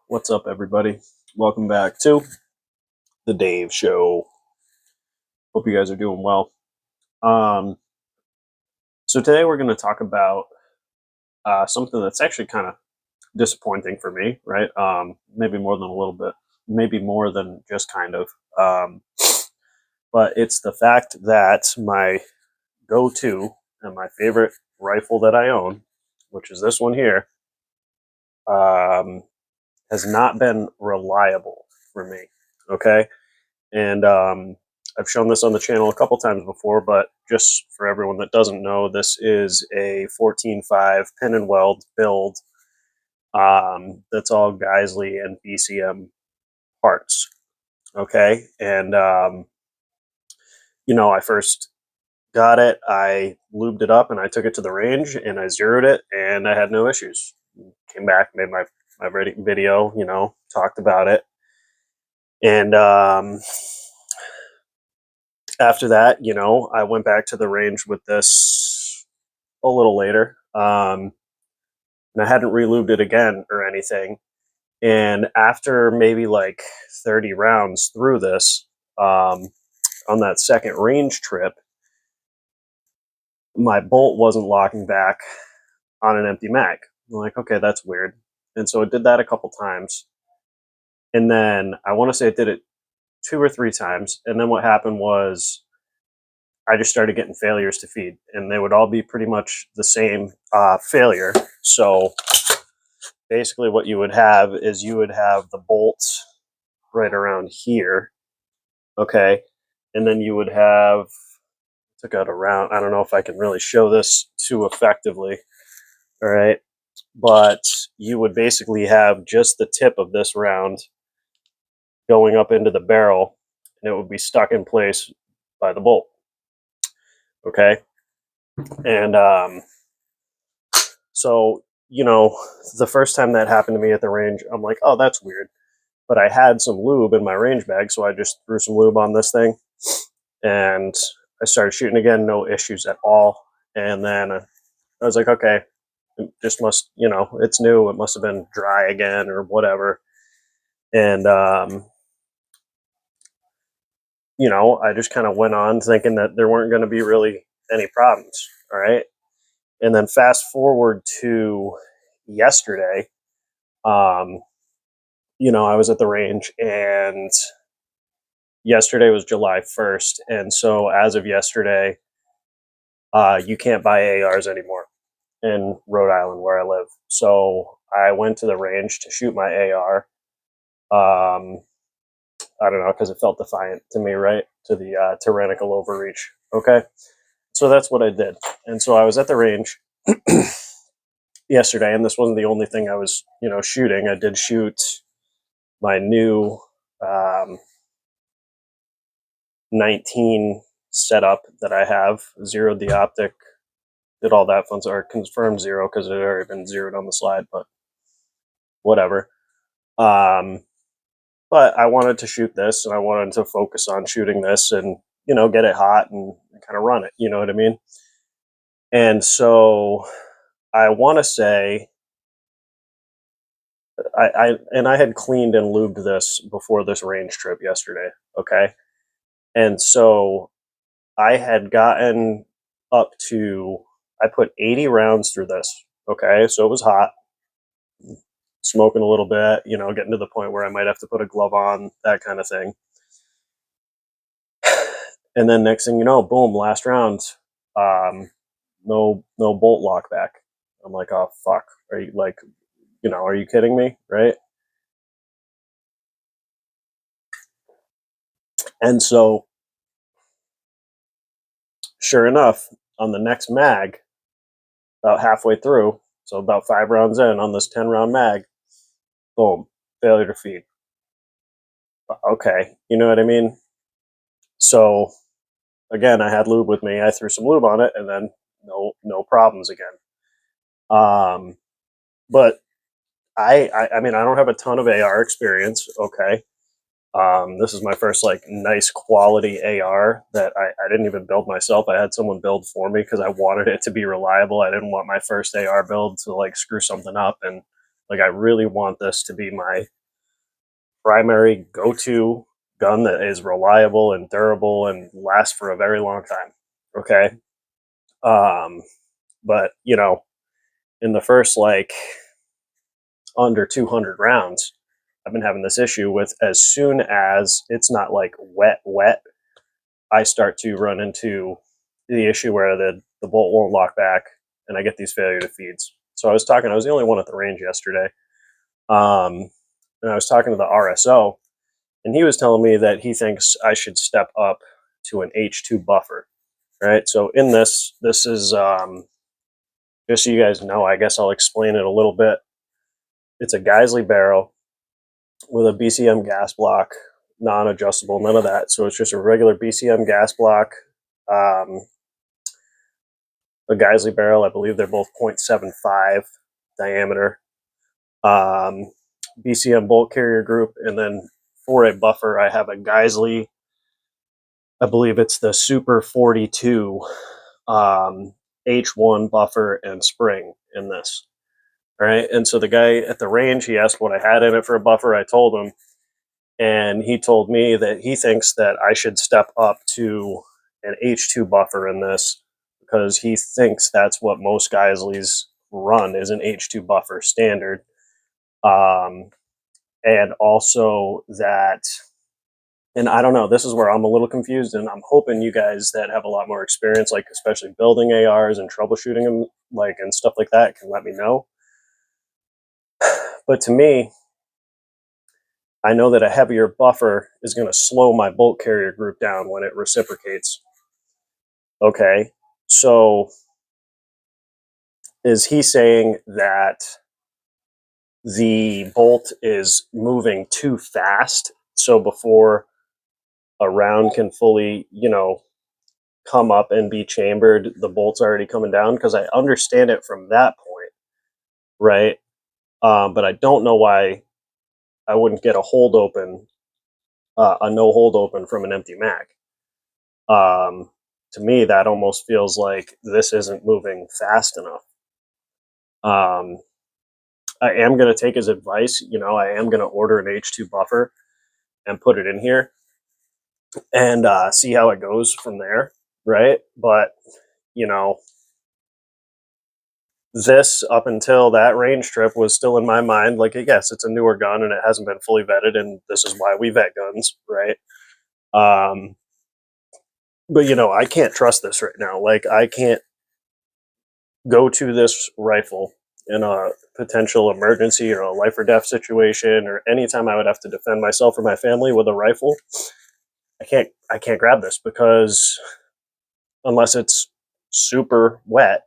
What's up, everybody? Welcome back to the Dave Show. Hope you guys are doing well. Um, so today we're going to talk about something that's actually kind of disappointing for me, right? Maybe more than a little bit, maybe more than just kind of. But it's the fact that my go-to and my favorite rifle that I own, which is this one here, has not been reliable for me. Okay. And I've shown this on the channel a couple times before, but just for everyone that doesn't know, this is a 14.5 pin and weld build that's all Geisley and BCM parts. Okay. And, I first got it, I lubed it up, and I took it to the range and I zeroed it, and I had no issues. Came back, made my video, talked about it. And after that, I went back to the range with this a little later. And I hadn't relubed it again or anything. And after maybe like 30 rounds through this, on that second range trip, my bolt wasn't locking back on an empty mag. I'm like, okay, that's weird. And so it did that a couple times. And then I want to say it did it 2 or 3 times. And then what happened was I just started getting failures to feed, and they would all be pretty much the same failure. So basically what you would have is you would have the bolts right around here, okay? And then you would have, took out a round, I don't know if I can really show this too effectively, all right? But you would basically have just the tip of this round going up into the barrel, and it would be stuck in place by the bolt, okay? And so, the first time that happened to me at the range, I'm like, oh, that's weird. But I had some lube in my range bag, so I just threw some lube on this thing, and I started shooting again, no issues at all. And then I was like, okay, it just must, it's new. It must have been dry again or whatever. And, I just kind of went on thinking that there weren't going to be really any problems. All right. And then fast forward to yesterday, I was at the range, and yesterday was July 1st. And so as of yesterday, you can't buy ARs anymore in Rhode Island where I live. So I went to the range to shoot my AR. I don't know, because it felt defiant to me, right? To the tyrannical overreach. Okay. So that's what I did. And so I was at the range yesterday, and this wasn't the only thing I was, shooting. I did shoot my new 19 setup that I have, zeroed the optic, did all that fun stuff, or confirmed zero because it had already been zeroed on the slide, but whatever. But I wanted to shoot this, and I wanted to focus on shooting this and, get it hot and kind of run it. You know what I mean? And so I want to say I had cleaned and lubed this before this range trip yesterday. Okay. And so I had gotten up to, I put 80 rounds through this. Okay. So it was hot, smoking a little bit, getting to the point where I might have to put a glove on, that kind of thing. And then next thing you know, boom, last round, no bolt lock back. I'm like, oh fuck, are you like, are you kidding me, right? And so, sure enough, on the next mag, about halfway through, so about 5 rounds in on this 10-round mag, boom, failure to feed. Okay, you know what I mean? So again, I had lube with me. I threw some lube on it, and then no problems again. But I mean, I don't have a ton of AR experience. Okay. This is my first like nice quality AR that I didn't even build myself. I had someone build for me because I wanted it to be reliable. I didn't want my first AR build to like screw something up and Like, I really want this to be my primary go-to gun that is reliable and durable and lasts for a very long time. Okay. Um, but in the first like under 200 rounds, I've been having this issue with as soon as it's not like wet, I start to run into the issue where the bolt won't lock back and I get these failure to feeds. So I was the only one at the range yesterday. Um, and I was talking to the RSO, and he was telling me that he thinks I should step up to an H2 buffer. Right. So in this is just so you guys know, I guess I'll explain it a little bit. It's a Geisley barrel with a BCM gas block, non-adjustable, none of that. So it's just a regular BCM gas block. Um, a Geisley barrel, I believe they're both 0.75 diameter. BCM bolt carrier group, and then for a buffer, I have a Geisley. I believe it's the Super 42 H1 buffer and spring in this. All right. And so the guy at the range, he asked what I had in it for a buffer. I told him, and he told me that he thinks that I should step up to an H2 buffer in this because he thinks that's what most Geisleys run is an H2 buffer standard. And also that, and I don't know, this is where I'm a little confused, and I'm hoping you guys that have a lot more experience, like especially building ARs and troubleshooting them, like and stuff like that, can let me know. But to me, I know that a heavier buffer is going to slow my bolt carrier group down when it reciprocates. Okay, so is he saying that the bolt is moving too fast? So before a round can fully, come up and be chambered, the bolt's already coming down? Because I understand it from that point, right? But I don't know why I wouldn't get a hold open, a no hold open from an empty mag. To me, that almost feels like this isn't moving fast enough. I am going to take his advice. I am going to order an H2 buffer and put it in here and see how it goes from there, right? But, this up until that range trip was still in my mind. Like, yes, it's a newer gun and it hasn't been fully vetted, and this is why we vet guns, right? But I can't trust this right now. Like, I can't go to this rifle in a potential emergency or a life or death situation, or anytime I would have to defend myself or my family with a rifle. I can't grab this because unless it's super wet,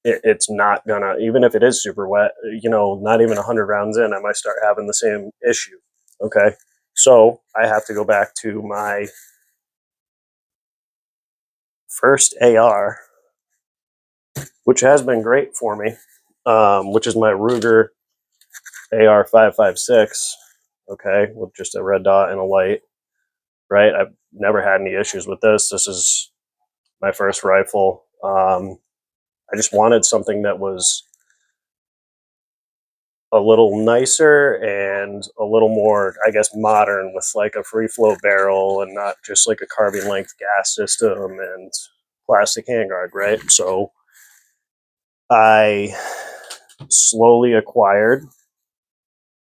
it's not gonna, even if it is super wet, not even 100 rounds in, I might start having the same issue. Okay. So I have to go back to my first AR, which has been great for me, which is my Ruger AR 5.56. Okay. With just a red dot and a light, right? I've never had any issues with this. This is my first rifle. I just wanted something that was a little nicer and a little more, I guess, modern, with like a free flow barrel and not just like a carbine length gas system and plastic handguard, right? So I slowly acquired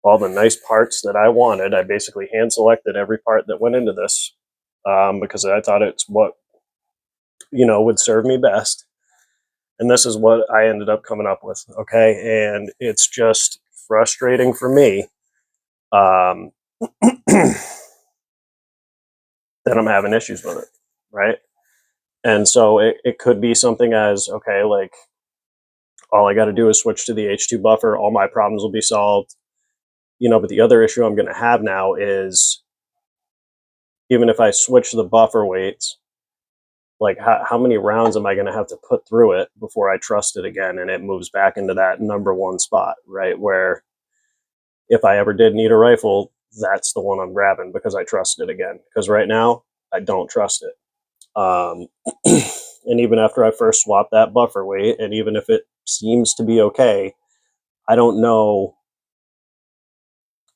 all the nice parts that I wanted. I basically hand selected every part that went into this because I thought it's what would serve me best. And this is what I ended up coming up with. Okay. And it's just frustrating for me that I'm having issues with it. Right. And so it could be something as, okay, like all I got to do is switch to the H2 buffer. All my problems will be solved. But the other issue I'm going to have now is even if I switch the buffer weights, like how many rounds am I going to have to put through it before I trust it again and it moves back into that number one spot, right? Where if I ever did need a rifle, that's the one I'm grabbing because I trust it again. Because right now, I don't trust it. And even after I first swapped that buffer weight, and even if it seems to be okay, I don't know,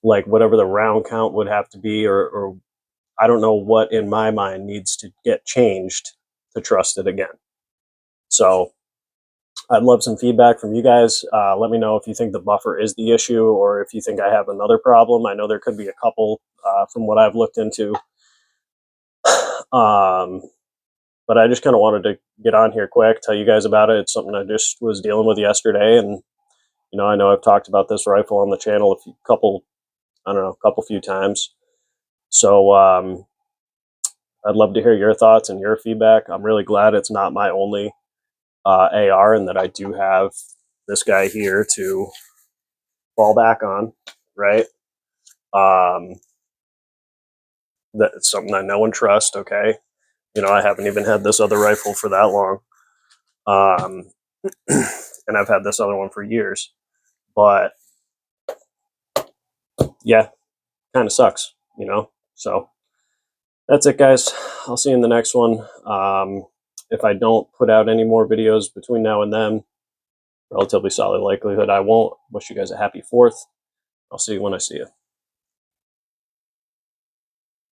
like, whatever the round count would have to be, or I don't know what in my mind needs to get changed to trust it again. So I'd love some feedback from you guys. Let me know if you think the buffer is the issue or if you think I have another problem. I know there could be a couple from what I've looked into. But I just kind of wanted to get on here quick, tell you guys about it. It's something I just was dealing with yesterday. And, I know I've talked about this rifle on the channel a few times. So I'd love to hear your thoughts and your feedback. I'm really glad it's not my only AR and that I do have this guy here to fall back on, right? That's something I know and trust, okay? I haven't even had this other rifle for that long. And I've had this other one for years. But yeah, kind of sucks, So that's it, guys. I'll see you in the next one. If I don't put out any more videos between now and then, relatively solid likelihood I won't. Wish you guys a happy 4th. I'll see you when I see you.